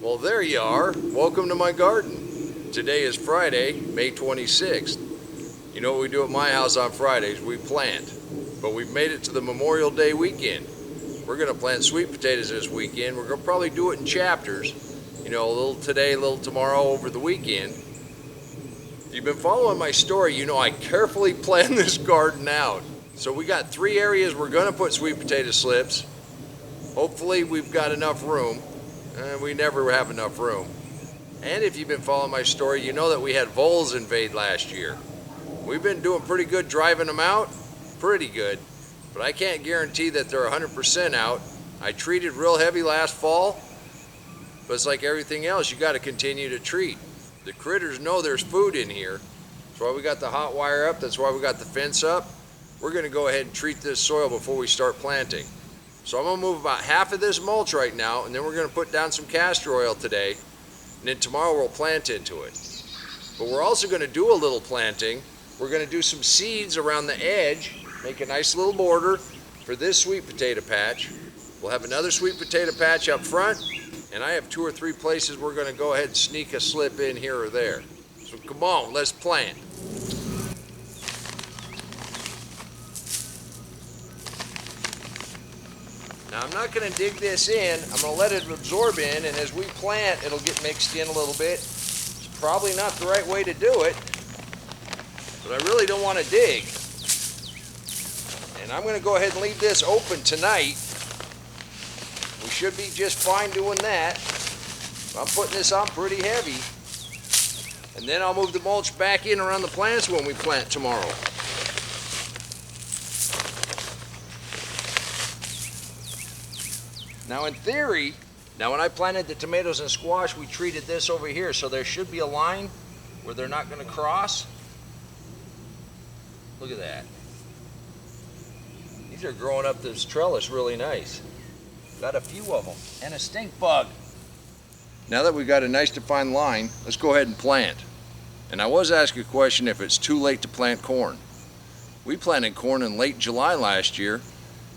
Well, there you are. Welcome to my garden. Today is Friday, May 26th. You know what we do at my house on Fridays? We plant. But we've made it to the Memorial Day weekend. We're going to plant sweet potatoes this weekend. We're going to probably do it in chapters. You know, a little today, a little tomorrow, over the weekend. If you've been following my story, you know I carefully planned this garden out. So we got 3 areas we're going to put sweet potato slips. Hopefully we've got enough room. We never have enough room. And if you've been following my story, you know that we had voles invade last year. We've been doing pretty good driving them out, pretty good, but I can't guarantee that they're 100% out. I treated real heavy last fall, but it's like everything else, you got to continue to treat. The critters know there's food in here. That's why we got the hot wire up, that's why we got the fence up. We're going to go ahead and treat this soil before we start planting. So I'm going to move about half of this mulch right now, and then we're going to put down some castor oil today, and then tomorrow we'll plant into it. But we're also going to do a little planting. We're going to do some seeds around the edge, make a nice little border for this sweet potato patch. We'll have another sweet potato patch up front, and I have 2 or 3 places we're going to go ahead and sneak a slip in here or there. So come on, let's plant. Now I'm not going to dig this in, I'm going to let it absorb in, and as we plant it'll get mixed in a little bit. It's probably not the right way to do it, but I really don't want to dig. And I'm going to go ahead and leave this open tonight. We should be just fine doing that. I'm putting this on pretty heavy. And then I'll move the mulch back in around the plants when we plant tomorrow. Now in theory, when I planted the tomatoes and squash, we treated this over here, so there should be a line where they're not going to cross. Look at that. These are growing up this trellis really nice. Got a few of them, and a stink bug. Now that we've got a nice defined line, let's go ahead and plant. And I was asked a question if it's too late to plant corn. We planted corn in late July last year.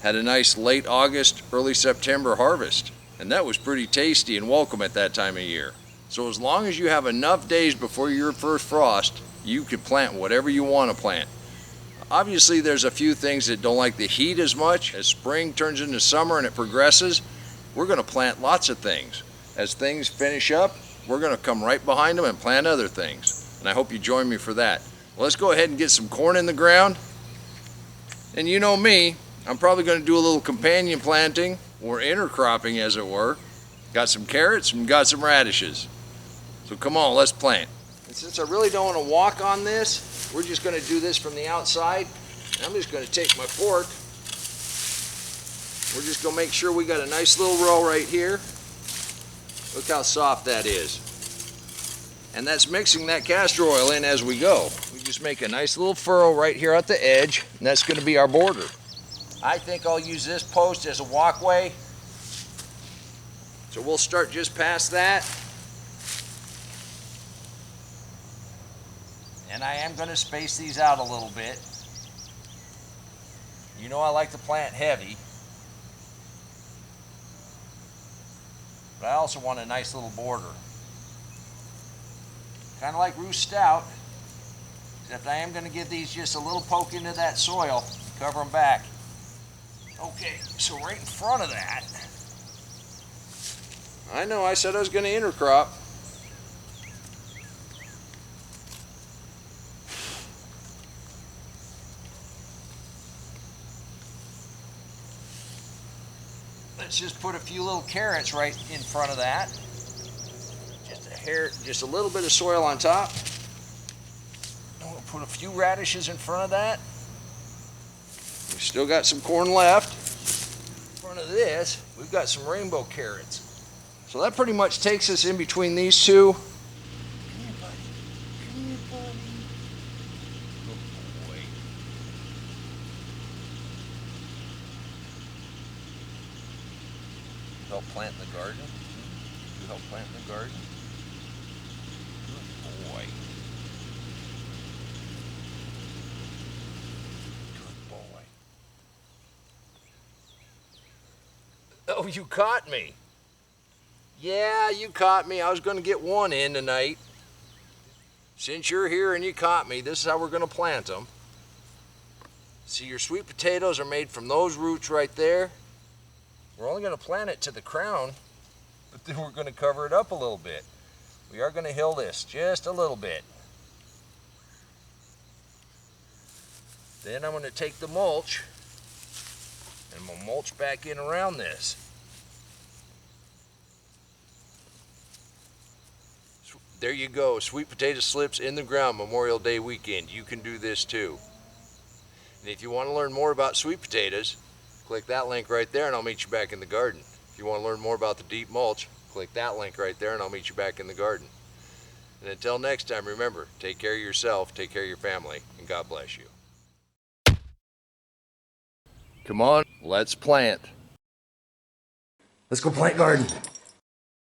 Had a nice late August, early September harvest, and that was pretty tasty and welcome at that time of year. So as long as you have enough days before your first frost, you can plant whatever you want to plant. Obviously there's a few things that don't like the heat as much. As spring turns into summer and it progresses, we're going to plant lots of things. As things finish up, we're going to come right behind them and plant other things. And I hope you join me for that. Well, let's go ahead and get some corn in the ground. And you know me, I'm probably going to do a little companion planting, or intercropping as it were. Got some carrots and got some radishes. So come on, let's plant. And since I really don't want to walk on this, we're just going to do this from the outside. And I'm just going to take my fork. We're just going to make sure we got a nice little row right here. Look how soft that is. And that's mixing that castor oil in as we go. We just make a nice little furrow right here at the edge, and that's going to be our border. I think I'll use this post as a walkway. So we'll start just past that. And I am going to space these out a little bit. You know I like to plant heavy. But I also want a nice little border. Kind of like Roost Stout, except I am going to give these just a little poke into that soil, cover them back. Okay, so right in front of that, I know I said I was going to intercrop. Let's just put a few little carrots right in front of that. Just a hair, just a little bit of soil on top. And we'll put a few radishes in front of that. We've still got some corn left. In front of this, we've got some rainbow carrots. So that pretty much takes us in between these two. Come here, buddy. Come here, buddy. Good boy. You help plant in the garden? You help plant in the garden? Good boy. Oh, you caught me. Yeah, you caught me. I was going to get one in tonight. Since you're here and you caught me, this is how we're going to plant them. See, your sweet potatoes are made from those roots right there. We're only going to plant it to the crown, but then we're going to cover it up a little bit. We are going to hill this just a little bit. Then I'm going to take the mulch and we'll mulch back in around this. There you go, sweet potato slips in the ground Memorial Day weekend. You can do this too. And if you want to learn more about sweet potatoes, click that link right there and I'll meet you back in the garden. If you want to learn more about the deep mulch, click that link right there and I'll meet you back in the garden. And until next time, remember, take care of yourself, take care of your family, and God bless you. Come on, let's plant. Let's go plant garden.